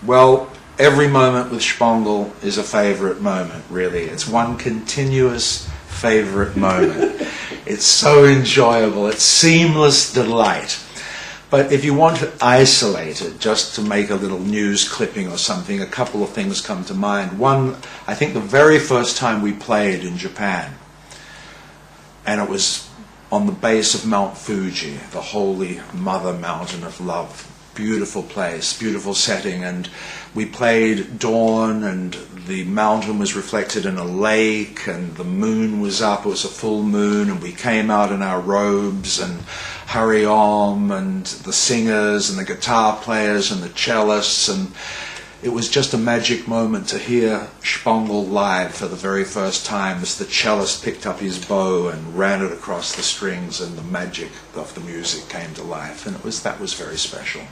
Well, every moment with Shpongle is a favorite moment, really. It's one continuous favorite moment. It's so enjoyable. It's seamless delight. But if you want to isolate it, just to make a little news clipping or something, a couple of things come to mind. One, I think the very first time we played in Japan, and it was on the base of Mount Fuji, the holy mother mountain of love. Beautiful place, beautiful setting, and we played dawn, and the mountain was reflected in a lake, and the moon was up. It was a full moon, and we came out in our robes, and Hurry Om, and the singers, and the guitar players, and the cellists, and it was just a magic moment to hear Shpongle live for the very first time as the cellist picked up his bow and ran it across the strings, and the magic of the music came to life, and that was very special.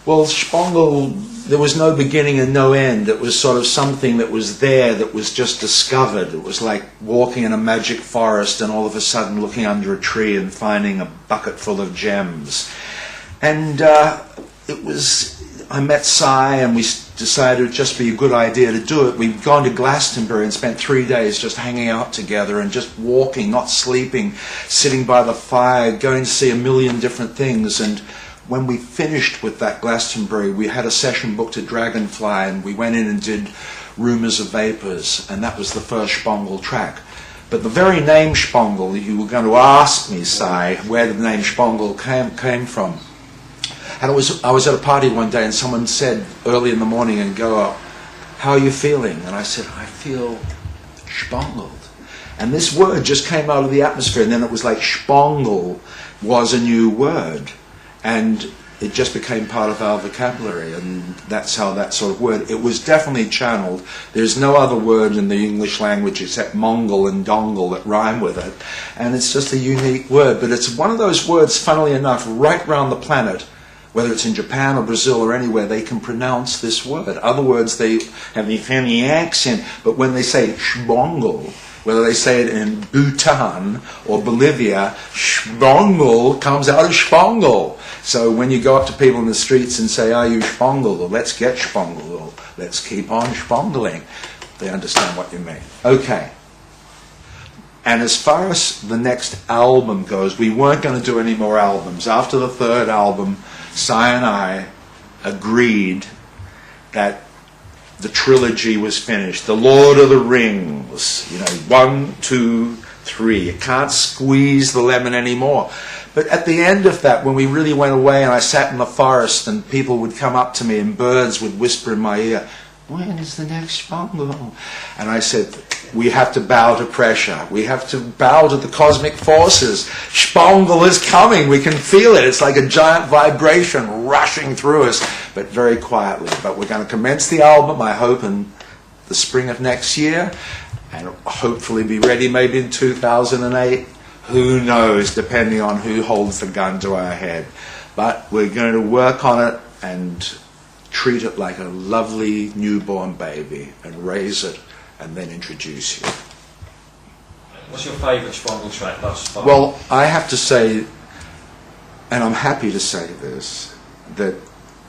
Well, Shpongle, there was no beginning and no end. It was sort of something that was there, that was just discovered. It was like walking in a magic forest and all of a sudden looking under a tree and finding a bucket full of gems. And I met Psy, and we decided it would just be a good idea to do it. We'd gone to Glastonbury and spent 3 days just hanging out together and just walking, not sleeping, sitting by the fire, going to see a million different things. And when we finished with that Glastonbury, we had a session booked at Dragonfly, and we went in and did Rumours of Vapours, and that was the first Shpongle track. But the very name Shpongle, you were going to ask me, Psy, where the name Shpongle came from. And I was at a party one day, and someone said early in the morning in Goa, "How are you feeling?" And I said, "I feel Shpongled." And this word just came out of the atmosphere, and then it was like Shpongle was a new word. And it just became part of our vocabulary, and that's how that sort of word, it was definitely channeled. There's no other word in the English language except Mongol and Dongle that rhyme with it, and it's just a unique word. But it's one of those words, funnily enough, right round the planet, whether it's in Japan or Brazil or anywhere, they can pronounce this word. Other words, they have the funny accent, but when they say Shpongle, whether they say it in Bhutan or Bolivia, Shpongle comes out of Shpongle. So when you go up to people in the streets and say, "Are you Shpongle?" or "Let's get Shpongle," or "Let's keep on Shpongling," they understand what you mean. Okay. And as far as the next album goes, we weren't going to do any more albums. After the third album, Psy and I agreed that the trilogy was finished. The Lord of the Rings, 1, 2, 3. You can't squeeze the lemon anymore. But at the end of that, when we really went away and I sat in the forest and people would come up to me and birds would whisper in my ear, "When is the next Shpongle?" And I said, we have to bow to pressure. We have to bow to the cosmic forces. Shpongle is coming. We can feel it. It's like a giant vibration rushing through us, but very quietly. But we're going to commence the album, I hope, in the spring of next year, and hopefully be ready maybe in 2008. Who knows, depending on who holds the gun to our head. But we're going to work on it and treat it like a lovely newborn baby and raise it and then introduce you. What's your favourite Shpongle track thus far? Well, I have to say, and I'm happy to say this, that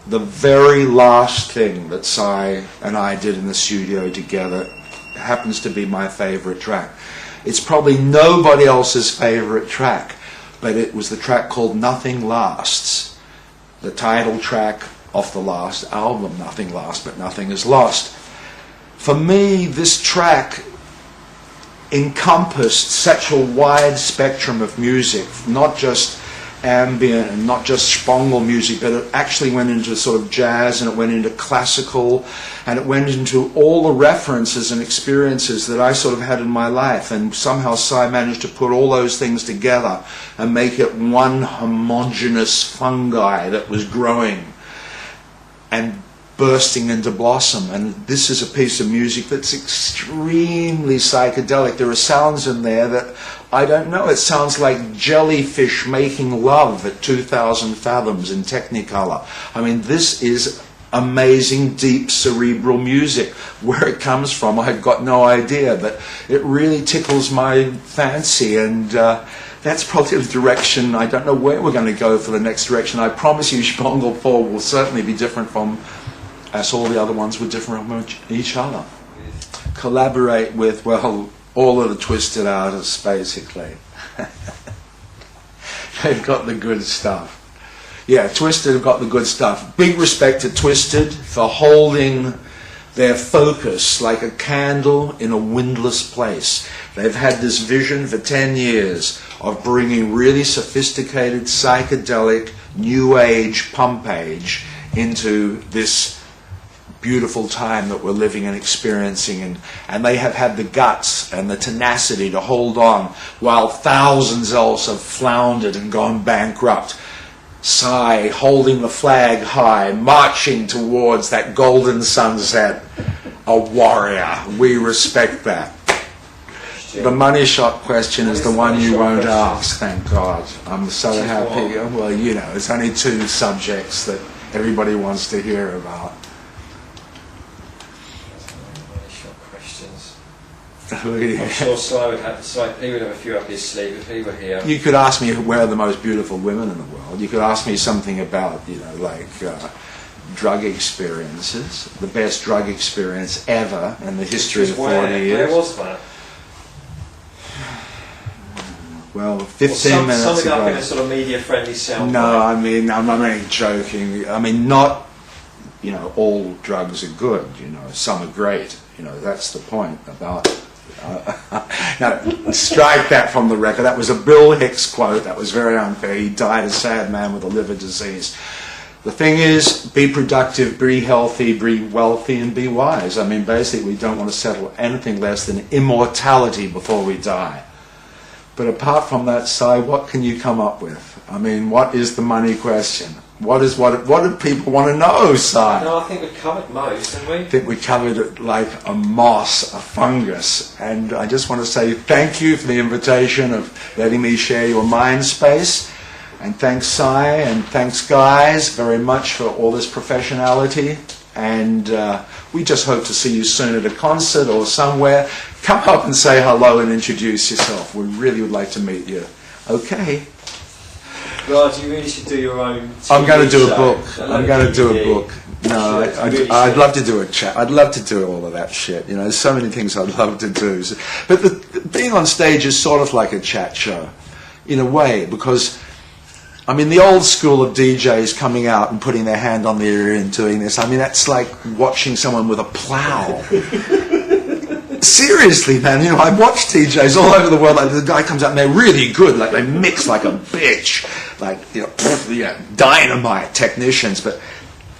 the very last thing that Psy and I did in the studio together happens to be my favourite track. It's probably nobody else's favourite track, but it was the track called Nothing Lasts, the title track off the last album, Nothing Lasts But Nothing Is Lost. For me, this track encompassed such a wide spectrum of music, not just ambient and not just Shpongle music, but it actually went into sort of jazz, and it went into classical, and it went into all the references and experiences that I sort of had in my life, and somehow Psy managed to put all those things together and make it one homogeneous fungi that was growing and bursting into blossom. And this is a piece of music that's extremely psychedelic. There are sounds in there that, I don't know, it sounds like jellyfish making love at 2,000 fathoms in Technicolor. I mean, this is amazing, deep, cerebral music. Where it comes from, I've got no idea, but it really tickles my fancy, and that's probably the direction. I don't know where we're going to go for the next direction. I promise you Shpongle 4 will certainly be different from as all the other ones were different from each other. Collaborate with, well, all of the Twisted artists, basically. They've got the good stuff. Yeah, Twisted have got the good stuff. Big respect to Twisted for holding their focus like a candle in a windless place. They've had this vision for 10 years of bringing really sophisticated, psychedelic, new age, pump age into this beautiful time that we're living and experiencing, and they have had the guts and the tenacity to hold on while thousands else have floundered and gone bankrupt. Psy holding the flag high, marching towards that golden sunset, a warrior. We respect that. The money shot question is the one you won't ask, thank God. I'm so happy. Well, you know, it's only 2 subjects that everybody wants to hear about. I'm sure Psy would have a few up his sleeve if he were here. You could ask me where are the most beautiful women in the world. You could ask me something about, you know, like drug experiences, the best drug experience ever in the history of 40 years. Where was that? Well, 15 minutes something ago. up in a sort of media-friendly sound. No, I mean, I'm only joking. I mean, not, you know, all drugs are good. You know, some are great. You know, that's the point about. No, strike that from the record. That was a Bill Hicks quote. That was very unfair. He died a sad man with a liver disease. The thing is, be productive, be healthy, be wealthy, and be wise. I mean, basically, we don't want to settle anything less than immortality before we die. But apart from that, Psy, what can you come up with? I mean, what is the money question? What do people want to know, Psy? No, I think we've covered most, haven't we? I think we covered it like a moss, a fungus. And I just want to say thank you for the invitation of letting me share your mind space. And thanks, Psy, and thanks, guys, very much for all this professionality. And we just hope to see you soon at a concert or somewhere. Come up and say hello and introduce yourself. We really would like to meet you. Okay. Raj, you really should do your own TV I'm going to do show. a book. I'm going to do a book. No, I'd love to do a chat. I'd love to do all of that shit. You know, there's so many things I'd love to do. But being on stage is sort of like a chat show, in a way, because, I mean, the old school of DJs coming out and putting their hand on their ear and doing this, I mean, that's like watching someone with a plow. Seriously, man, you know, I watch DJs all over the world. Like, the guy comes out and they're really good, like they mix like a bitch, like, you know, dynamite technicians. But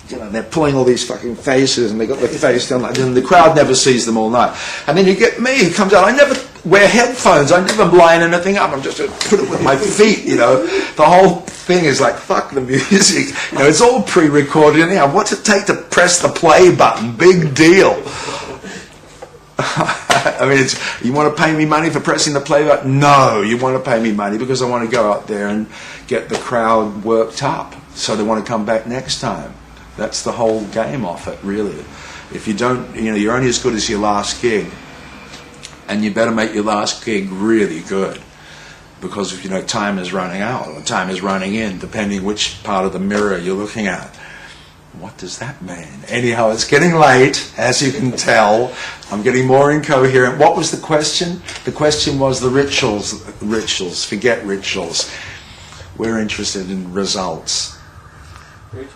you know, they're pulling all these fucking faces, and they got their face done like, and the crowd never sees them all night. And then you get me, who comes out. I never wear headphones. I never line anything up. I'm just going to put it with my feet. You know, the whole thing is like, fuck the music. You know, it's all pre-recorded. Anyhow, what's it take to press the play button? Big deal. I mean, you want to pay me money for pressing the play button? No, you want to pay me money because I want to go out there and get the crowd worked up so they want to come back next time. That's the whole game off it, really. If you don't, you know, you're only as good as your last gig, and you better make your last gig really good, because if you know time is running out or time is running in, depending which part of the mirror you're looking at. What does that mean? Anyhow, it's getting late, as you can tell. I'm getting more incoherent. What was the question? The question was the rituals. Rituals. Forget rituals. We're interested in results.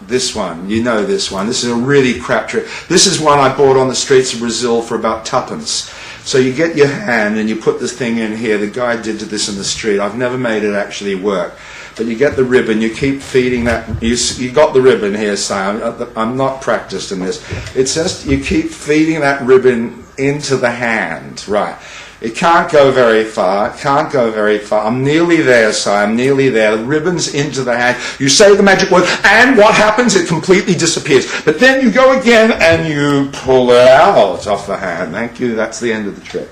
This one, you know this one. This is a really crap trick. This is one I bought on the streets of Brazil for about tuppence. So you get your hand and you put this thing in here. The guy did this in the street. I've never made it actually work. But you get the ribbon, you keep feeding that, you got the ribbon here, Sam. I'm not practiced in this. It says you keep feeding that ribbon into the hand, right. It can't go very far, I'm nearly there, Sam, I'm nearly there. The ribbon's into the hand. You say the magic word, and what happens? It completely disappears. But then you go again and you pull it out off the hand. Thank you, that's the end of the trick.